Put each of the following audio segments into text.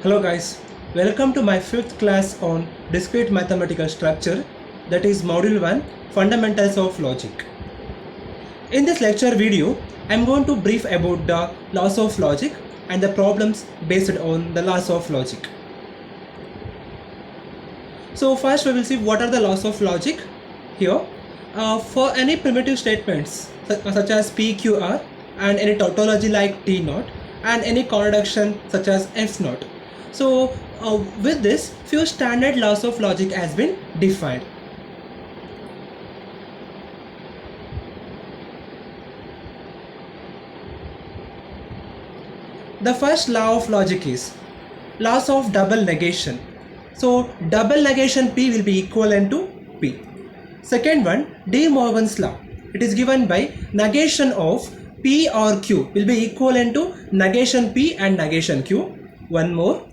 Hello guys, welcome to my 5th class on discrete mathematical structure, that is module 1 fundamentals of logic. In this lecture video, I am going to brief about the laws of logic and the problems based on the laws of logic. So first we will see what are the laws of logic here. For any primitive statements such as PQR and any tautology like T naught and any contradiction such as F naught. So with this, few standard laws of logic has been defined. The first law of logic is laws of double negation. So double negation P will be equivalent to P. Second one, De Morgan's law. It is given by negation of P or Q will be equivalent to negation P and negation Q. One more,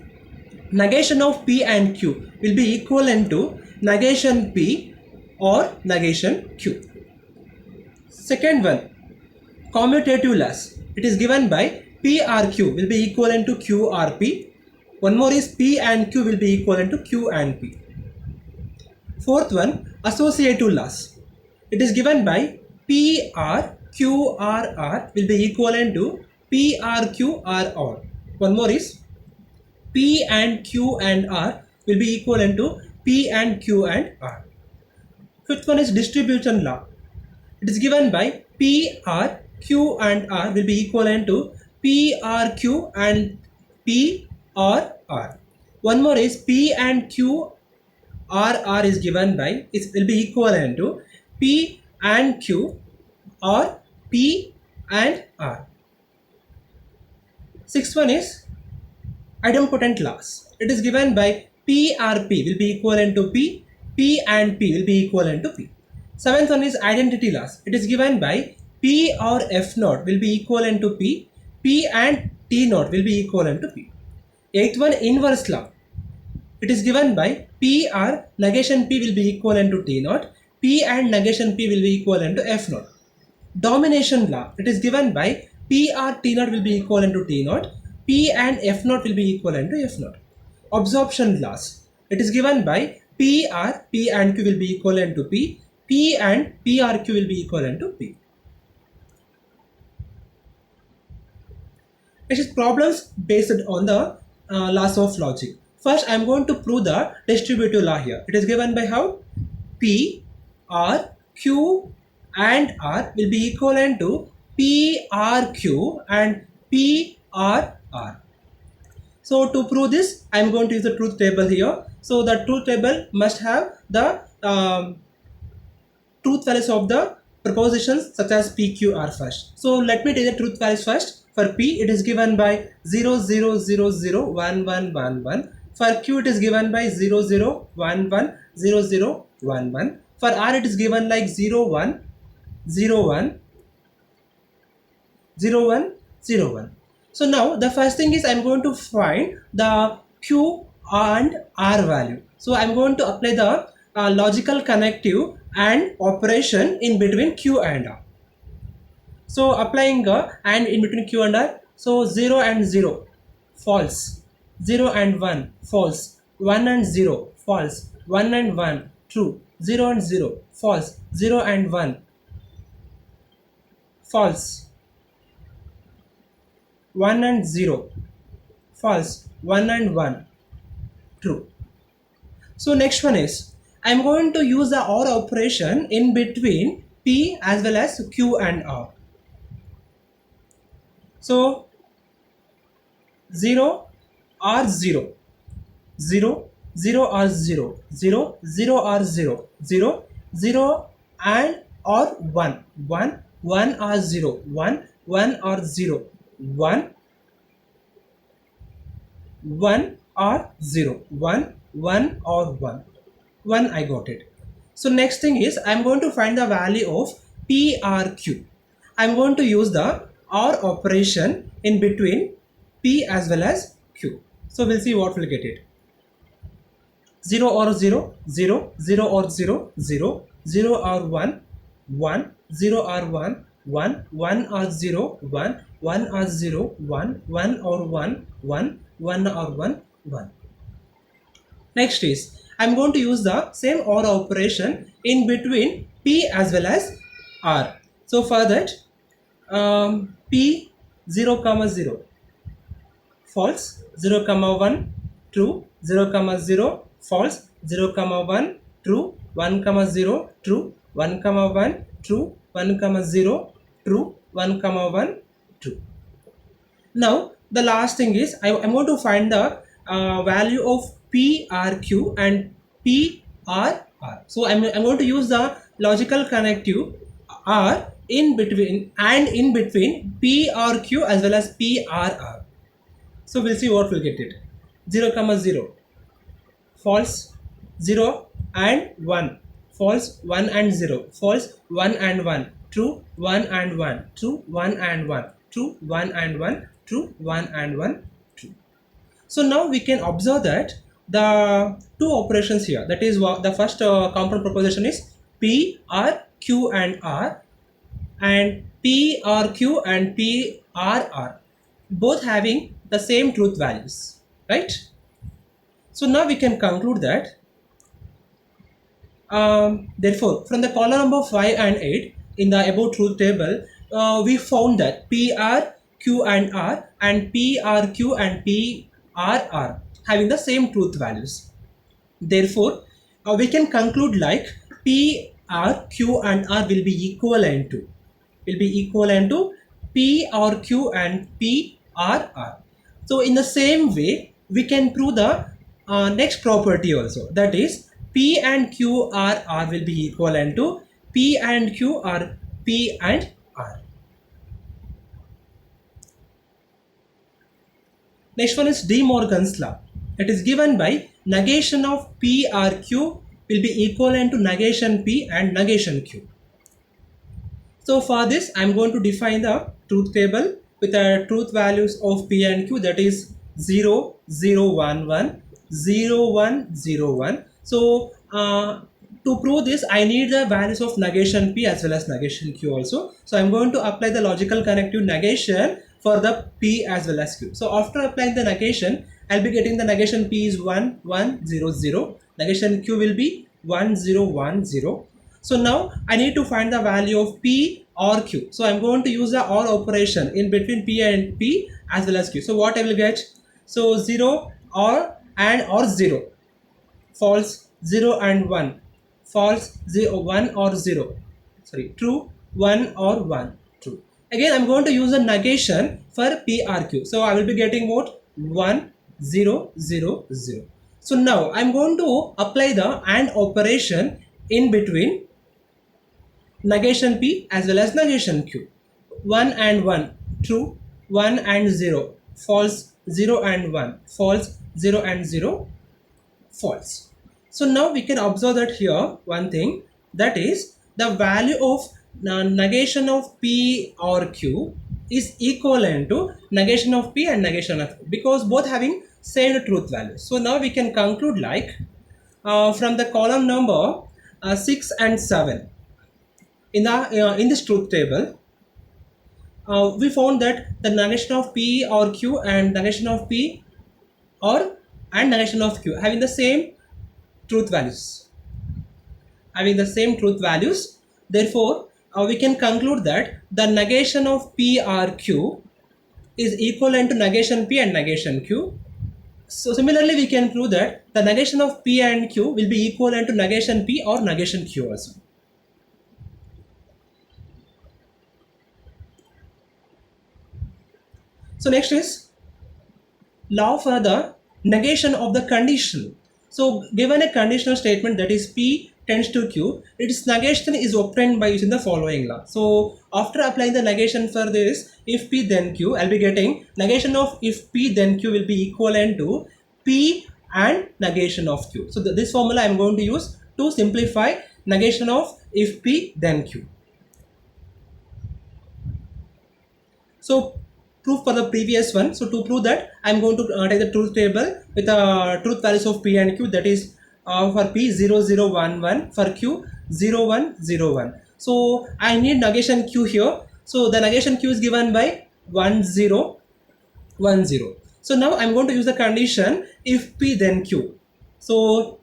negation of P and Q will be equivalent to negation P or negation Q. Second one, commutative laws. It is given by P R Q will be equivalent to Q R P. One more is P and Q will be equivalent to Q and P. Fourth one, associative laws. It is given by P R Q R R will be equivalent to P R Q R R. One more is P and Q and R will be equivalent to P and Q and R. Fifth one is distribution law. It is given by P R Q and R will be equivalent to P R Q and P R R. One more is P and Q R R is given by, it will be equivalent to P and Q or P and R. Sixth one is idempotent laws. It is given by P R P will be equivalent to P, P and P will be equivalent to P. Seventh one is identity laws. It is given by P or F naught will be equivalent to P, P and T naught will be equivalent to P. Eighth one, inverse law. It is given by P R negation P will be equivalent to T naught, P and negation P will be equivalent to F naught. Domination law. It is given by P R T naught will be equivalent to T naught, P and F naught will be equivalent to F naught. Absorption laws. It is given by P R P and Q will be equivalent to P, P and P R Q will be equivalent to P. It is problems based on the laws of logic. First, I am going to prove the distributive law here. It is given by how? P, R, Q and R will be equivalent to P, R, Q and P, R, R. So to prove this, I am going to use the truth table here. So the truth table must have the truth values of the propositions such as P, Q, R first. So let me take the truth values first. For P, it is given by 0, 0, 0, 0, 1, 1, 1, 1. For Q, it is given by 0, 0, 1, 1, 0, 0, 1, 1. For R, it is given like 0, 1, 0, 1, 0, 1, 0, 1. So now the first thing is I am going to find the Q and R value. So I am going to apply the logical connective and operation in between Q and R. So applying and in between Q and R, so 0 and 0 false, 0 and 1 false, 1 and 0 false, 1 and 1 true, 0 and 0 false, 0 and 1 false, 1 and 0 false, 1 and 1 true. So next one is I am going to use the OR operation in between P as well as Q and R. So 0 or 0, 0, 0 or 0, 0, 0 or 0, 0, 0 and or 1, 1, 1 or 0, 1, 1 or 0, 1, 1 or 0, 1, 1 or 1, 1 I got it. So next thing is I am going to find the value of PRQ. I am going to use the OR operation in between P as well as Q. So we'll see what we'll get it. 0 or 0, 0, 0 or 0, 0, 0 or 1, 1, 0 or 1, 1, 1 or 0, 1, 1 or 0, 1, 1 or 1, 1, 1 or 1, 1. Next is I'm going to use the same OR operation in between P as well as R. So for that, P 0 comma 0 false, 0 comma 1 true, 0 comma 0 false, 0 comma 1 true, 1 comma 0 true, 1 comma 1 true, 1 comma 0 true, 1 comma 1 true. Now the last thing is I'm going to find the value of PRQ and PRR. So I'm going to use the logical connective R in between PRQ as well as PRR. So we'll see what we'll get it. 0 comma 0 false, 0 and 1 false, 1 and 0 false, 1 and 1 true, 1 and 1 true, 1 and 1 true, 1 and 1 true, 1 and 1 true. So now we can observe that the two operations here, that is what the first compound proposition is P, R, Q and R, and P, R, Q and P, R, R, both having the same truth values, right? So now we can conclude that therefore from the column number 5 and 8 in the above truth table, we found that PR, Q and R and PRQ and PRR having the same truth values. Therefore, we can conclude like PRQ and R will be equivalent to PRQ and PRR. So in the same way, we can prove the next property also, that is P and Q R R will be equivalent to P and Q are P and R. Next one is De Morgan's law. It is given by negation of PRQ will be equivalent to negation P and negation Q. So for this, I am going to define the truth table with the truth values of P and Q, that is 0, 0, 1, 1, 0, 1, 0, 1. So to prove this, I need the values of negation P as well as negation Q also. So I'm going to apply the logical connective negation for the P as well as Q. So after applying the negation, I'll be getting the negation P is 1, 1, 0, 0. Negation Q will be 1, 0, 1, 0. So now I need to find the value of P or Q. So I'm going to use the OR operation in between P and P as well as Q. So what I will get? So 0 or 0. False, 0 and 1. False, 0, 1 or 0. Sorry, true, 1 or 1. True. Again, I'm going to use a negation for PRQ. So I will be getting what? 1, 0, 0, 0. So now I'm going to apply the AND operation in between negation P as well as negation Q. 1 and 1, true, 1 and 0, false, 0 and 1, false, 0 and 0, false. So now we can observe that here one thing, that is the value of negation of P or Q is equivalent to negation of P and negation of Q, because both having same truth values. So now we can conclude like from the column number 6 and 7 in this truth table, we found that the negation of P or Q and negation of P or and negation of Q having the same truth values. Therefore, we can conclude that the negation of P or Q is equivalent to negation P and negation Q. So similarly, we can prove that the negation of P and Q will be equivalent to negation P or negation Q also. So next is law for the negation of the condition. So given a conditional statement, that is P tends to Q, its negation is obtained by using the following law. So after applying the negation for this, if P then Q, I'll be getting negation of if P then Q will be equivalent to P and negation of Q. So this formula I'm going to use to simplify negation of if P then Q. So proof for the previous one. So to prove that, I'm going to take the truth table with the truth values of P and Q, that is for P 0, 0, 1, 1, for Q 0, 1, 0, 1. So I need negation Q here. So the negation Q is given by 1, 0, 1, 0. So now I'm going to use the condition if P then Q. So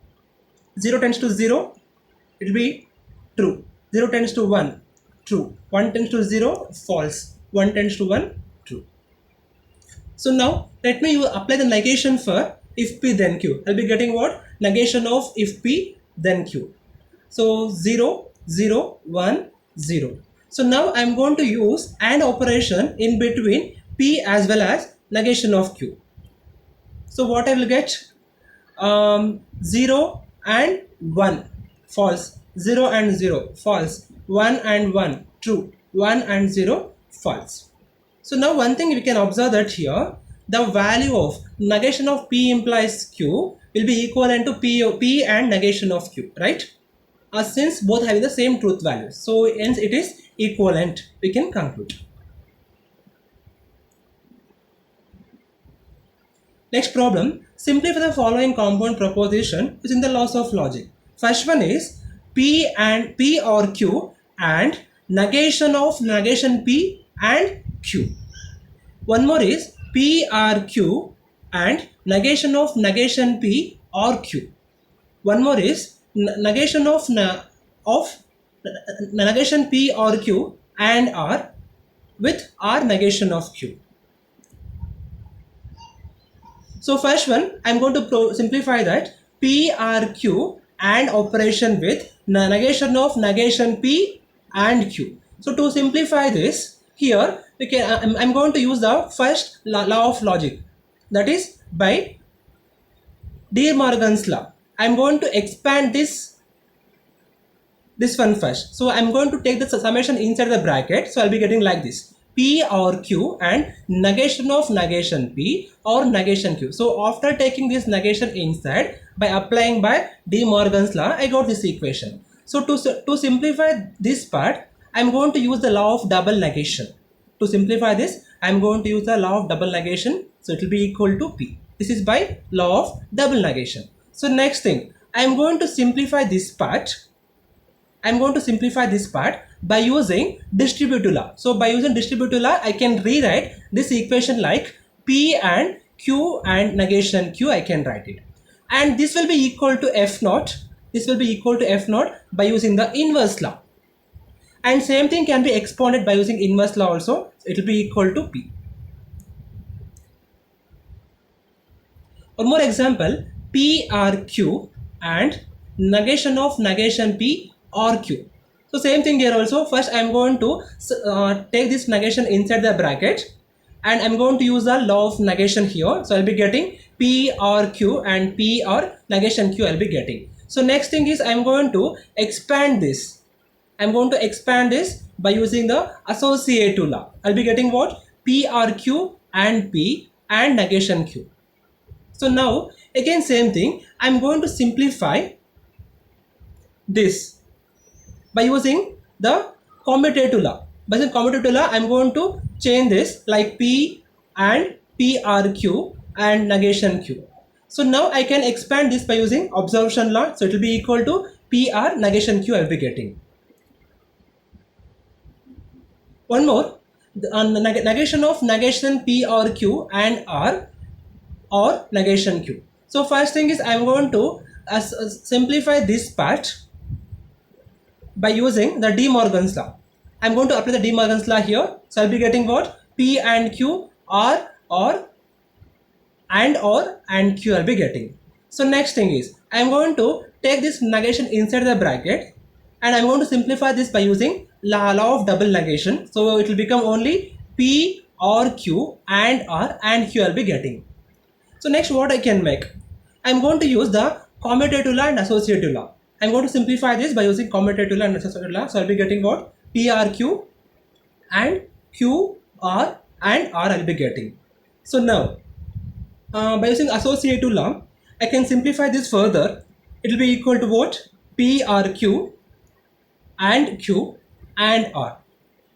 0 tends to 0, it will be true. 0 tends to 1, true. 1 tends to 0, false. 1 tends to 1, true. So now let me apply the negation for if P then Q. I'll be getting what? Negation of if P then Q. So 0, 0, 1, 0. So now I'm going to use AND operation in between P as well as negation of Q. So what I will get? 0 and 1, false. 0 and 0, false. 1 and 1, true. 1 and 0, false. So now one thing we can observe that here, the value of negation of P implies Q will be equivalent to P and negation of Q, right? Since both having the same truth value. So hence it is equivalent, we can conclude. Next problem, simplify the following compound proposition using the laws of logic. First one is P or Q and negation of negation P and Q. One more is P or Q and negation of negation P or Q. One more is negation of negation P or Q and R with R negation of Q. So first one, I'm going to simplify that P R Q and operation with negation of negation P and Q. So to simplify this, here we can I'm going to use the first law of logic, that is by De Morgan's law. I'm going to expand this one first. So I'm going to take the summation inside the bracket. So I'll be getting like this. P or Q and negation of negation P or negation Q. So after taking this negation inside by applying by De Morgan's law, I got this equation. So to simplify this part, I'm going to use the law of double negation. To simplify this, I'm going to use the law of double negation. So it will be equal to P. This is by law of double negation. So next thing, I'm going to simplify this part. I'm going to simplify this part by using distributive law. So by using distributive law, I can rewrite this equation like P and Q and negation Q, I can write it. And this will be equal to F naught. This will be equal to F naught by using the inverse law. And same thing can be expounded by using inverse law also. It will be equal to P. One more example, P or Q and negation of negation P or Q. So same thing here also. First I am going to take this negation inside the bracket and I am going to use the law of negation here. So I will be getting P or Q and P or negation Q I will be getting. So next thing is I am going to expand this. I am going to expand this by using the associative law. I will be getting what? P or Q and P and negation Q. So now again same thing, I am going to simplify this by using the commutative law. By using commutative law, I am going to change this like P and P R Q and negation Q. So now I can expand this by using observation law. So it will be equal to P R negation Q I will be getting. One more, the negation of negation P or Q and R or negation Q. So first thing is I am going to simplify this part by using the De Morgan's law. I am going to apply the De Morgan's law here. So I will be getting what? P and Q R or and Q I will be getting. So next thing is I am going to take this negation inside the bracket and I am going to simplify this by using law of double negation. So it will become only P or Q and R and Q I will be getting. So next what I can make? I am going to use the commutative law and associative law. I am going to simplify this by using commutative law and associative law. So I will be getting what? P R Q and Q R and R I will be getting. So now by using associative law, I can simplify this further. It will be equal to what? P R Q and Q and R.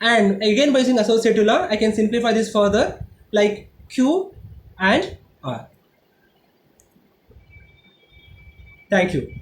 And again by using associative law, I can simplify this further like Q and R. Thank you.